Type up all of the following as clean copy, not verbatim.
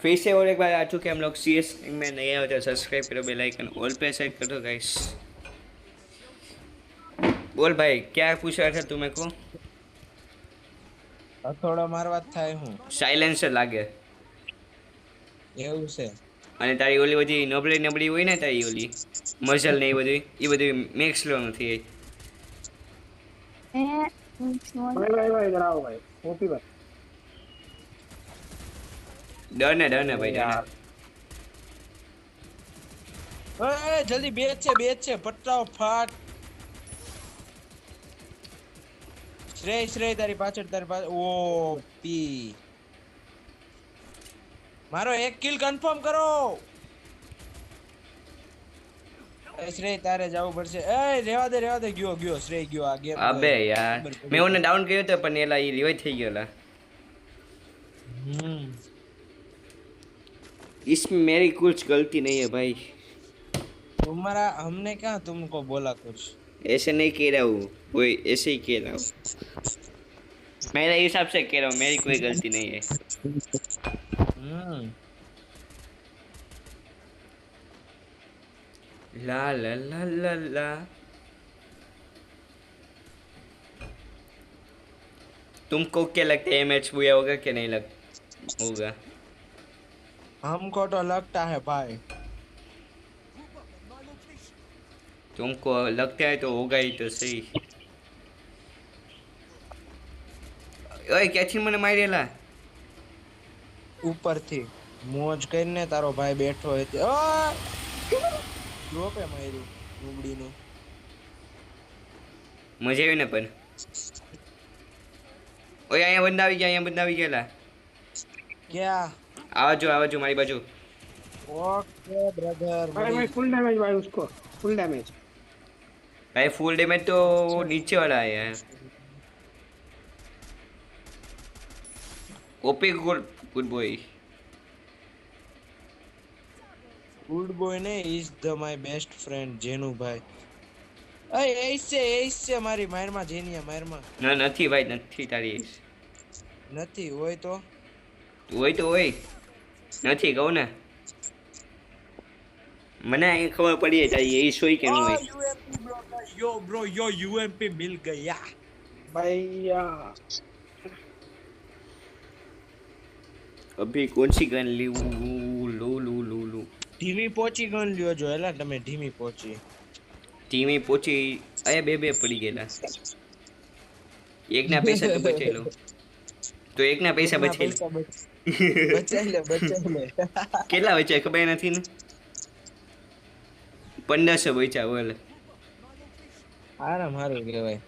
फिर से और एक बार आ चुके हम लोग CS में नए हो तो सब्सक्राइब करो, बेल आइकन ऑल पे सेट कर दो गाइस। बोल भाई क्या पूछ रहा था तू मेरे को? હથોડો મારવા જ થાય હું સાયલેન્સર લાગે એવું છે અને તારી ઓલી બધી નબળી નબળી હોય ને તારી ઓલી મઝલ ને એ બધું મેક્સ લો નથી भाई इधर आओ भाई ओपी भाई। ડર ને अरे ભાઈ ડર ને। यार એ જલ્દી બેચ છે પટાવ ફાટ શ્રેય તારી પાછળ ઓ પી મારો એક કિલ કન્ફર્મ કરો એ શ્રેય તારે જવું પડશે એ રેવા દે ગયો શ્રેય ગયો આ ગેમ અબે યાર મેં ઓને ડાઉન કર્યો તો પણ એલા એ રિવાઇવ થઈ ગયો। હમ इसमें मेरी कुछ गलती नहीं है भाई। तुम्हारा हमने क्या तुमको बोला कुछ ऐसे नहीं कह रहा हूँ, कोई ऐसे ही कह रहा हूँ, मेरे हिसाब से कह रहा हूँ, मेरी कोई गलती नहीं है। ला ला ला ला ला। तुमको क्या लगता है मैच बुरा होगा कि नहीं होगा? हमको तो लगता है भाई तुमको लगता है तो होगा ही तो सही। ओए क्याथी મને મારેલા ઉપરથી મોજ કરીને તારો ભાઈ બેઠો હતો ડ્રોપે માર્યું ડુબડીનું મજા આવી ને પણ ઓય અહીંયા બંધ આવી ગયેલા क्या આવજો મારી બાજુ। ओके ब्रदर भाई फुल डैमेज भाई उसको फुल डैमेज। भाई फुल डैमेज तो नीचे वाला है यार। OP good boy good boy ने is the my best friend जेनू भाई अय ऐसे मारी मारमा जेनिया मारमा ના નથી ભાઈ નથી તારી નથી હોય તો હોય નથી કહું ને મને અહીં ખબર પડી તારી એ સોઈ કે નહીં હોય। यो यूएमपी मिल गया भैया अभी कौन सी गन लू धीमी पहुंची गन लियो जो एला તમે ધીમી પહોંચી ટીમી પોચી અરે બે પડી ગયેલા। એકના પૈસા તો બચાઈ લો તો એકના પૈસા બચાઈ લો બચાઈ લે કેટલા બચાય ખબર નથી ને 1500 બચ્યા બોલ આરામ હારું કહેવાય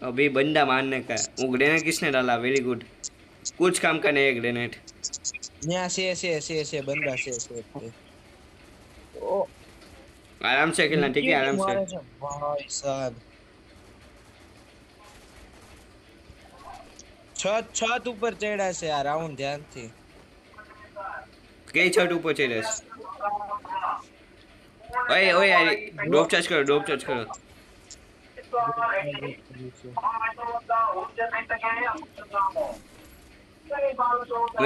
अभी बंदा मारने का वो ग्रेनेड किसने डाला? वेरी गुड कुछ काम का नहीं है ग्रेनेड। न्या से बंदा से ओ आराम से खेलना ठीक है आराम से। भाई साहब छत ऊपर चढ़ा से आ राउंड ध्यान थी कई छत ऊपर चढ़े ओए यार ड्रॉप चार्ज करो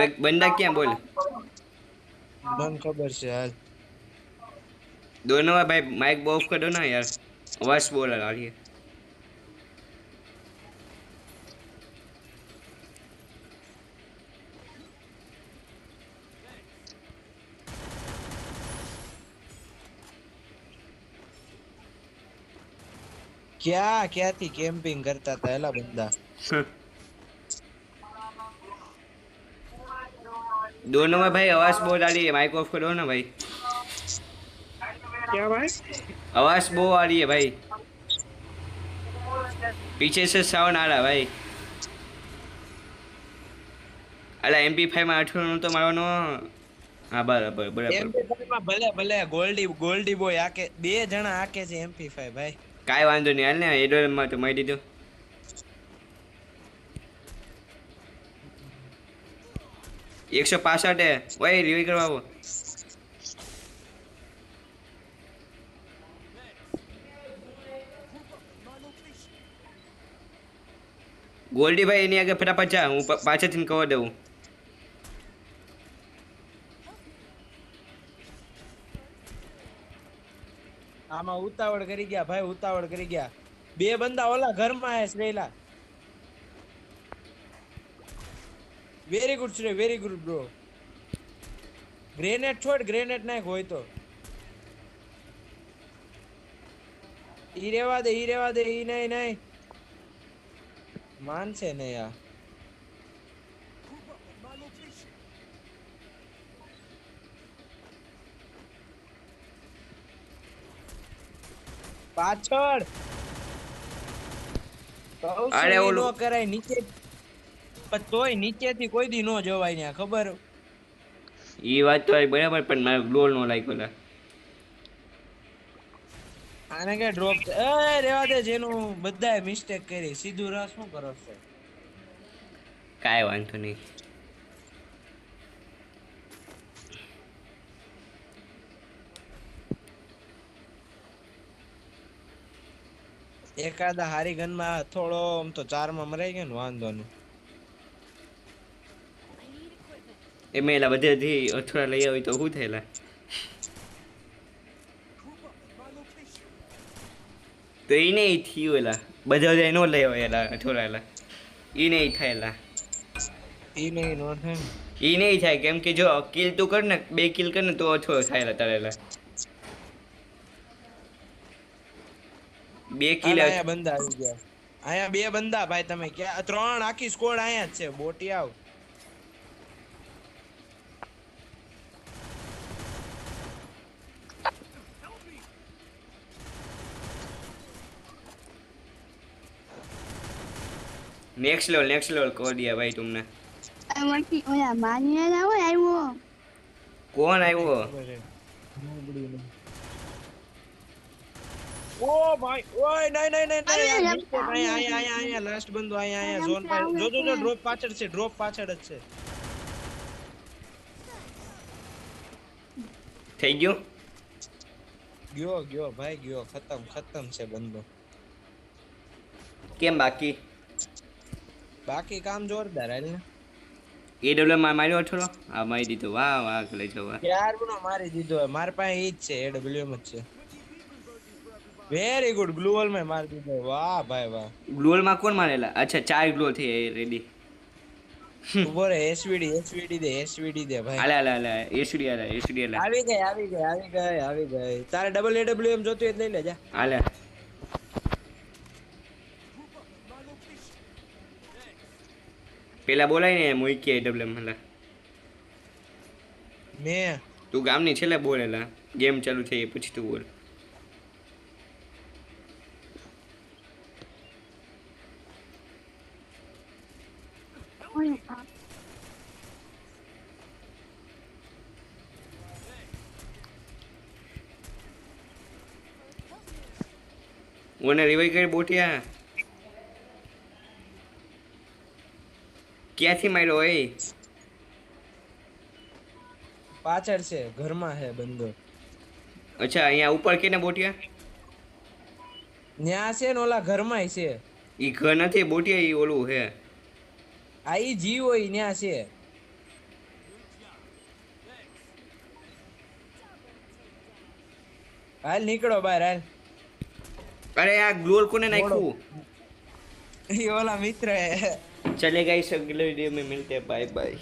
एक बंदा क्या बोल मन खबर से हाल दोनों भाई माइक ऑफ कर दो ना यार आवाज बोल आ रही है। क्या थी कैंपिंग करता था एला बंदा दोनों में भाई आवाज बहुत आ रही है, माइक ऑफ करो ना भाई। क्या भाई आवाज बहुत आ रही है भाई, पीछे से साउंड आ रहा है भाई। अला MP5 में 18 तो मारવાનો। હા બરાબર MP5 માં ભલે ગોલ્ડી બોય આકે બે જણા આકે છે MP5 ભાઈ કાઈ વાંધો નહીં હાલ ને એડોલ માં તો મારી દીધો। 165 है भाई रिवाइव करवाओ। ગોલ્ડી ભાઈ એની આગળ ફટાફટ જા, હું પાછળથી કવર દઉં। આમાં ઉતાવળ કરી ગયા ભાઈ, ઉતાવળ કરી ગયા. બે બંદા ઓલા ઘરમાં હે શ્રેલા. વેરી ગુડ શ્રે, વેરી ગુડ બ્રો. ગ્રેનેડ છોડ, ગ્રેનેડ નાખ હોય તો. ઈ રેવા દે, ઈ રેવા દે, ઈ નહીં નહીં માનશે ને યાર. પાછળ અરે ઓલું નો કરાય નીચે, પણ તોય નીચેથી કોઈ દી નો જવાય ને ખબર. એ વાત તો આવી બરાબર, પણ મારે ગ્લોલ નો લાગ્યો લા. આને કે ડ્રોપ એ રેવા દે, જેનું બધાએ મિસ્ટેક કરી. સીધું રસ શું કરો છો? કાંઈ વાંધો નહીં. એકાદા હારી ગનમાં થોડો આમ તો 4 માં મરાઈ ગયો ને વાંધો નહીં. એમ એલા બધેથી અથડા લઈ આવી તો શું થયેલા? તો એ નહીં થયું એલા, બધા નો લઈ આવેલા અથડા એલા. એ નહીં થયેલા, ઈ નહીં નો થાય ને. એ નહીં થાય કેમ કે જો કિલ તું કર ને, 2 કિલ કર ને તો અથડો થાયેલા તારેલા. 2 કિલ અહીંયા બંદા આવી ગયા. અહીંયા 2 બંદા ભાઈ, તમે ક્યાં 3 આખી સ્કોડ અહીંયા જ છે. બોટી આવ. नेक्स्ट लेवल कर दिया भाई तुमने. ઓલા માની ના હોય આવ્યો. कौन आयो? ઓ ભાઈ, ઓય નહીં અહીંયા લાસ્ટ બંદો અહીંયા ઝોન પર. જો ડ્રોપ પાછળ છે, ડ્રોપ પાછળ જ છે. થઈ ગયો ગયો ભાઈ ગયો. ખતમ છે બંદો. કેમ બાકી કામ જોરદાર હાલ ને. એડબ્લ્યુ માં માર્યો અથડો, આ મારી દીધો. વાહ વાહ કરે છો વાહ. યારનો મારી દીધો. માર પાસે ઈ જ છે, એડબ્લ્યુએમ જ છે. Very good. ગ્લુઅલ માં મારી દીધો. વાહ ભાઈ વાહ. ગ્લોલ માં કોણ મારેલા? અચ્છા 4 ગ્લોલ થઈ રેડી. ઉભો રે. એસવીડી દે ભાઈ. હાલે એસડી આલે. આવી ગઈ. તારે ડબલ એડબ્લ્યુએમ જોતું હોય તો લઈ લે જા. હાલે પેલા બોલાય ને મૂકી એડબ્લ્યુ મલા. મેં તું ગામની છેલ્લે બોલેલા, ગેમ ચાલુ થઈ પછી તું બોલ. ઓને રિવાઈ કરી બોટિયા. ક્યાંથી માર્યો એ? પાછળ છે, ઘરમાં છે બંદો. અચ્છા અહીંયા ઉપર કેને બોટિયા? ન્યા છે ને ઓલા ઘરમાં છે. ઈ ઘર નથી બોટિયા, ઈ ઓલું હે. આ ઈ જી હોય ન્યા છે. હાલ નીકળો બહાર હાલ. અરે આ ગ્લોલ કોને નાખ્યું? ઈ ઓલા મિત્ર હે. चलेगा इस अगले वीडियो में मिलते हैं, बाय बाय.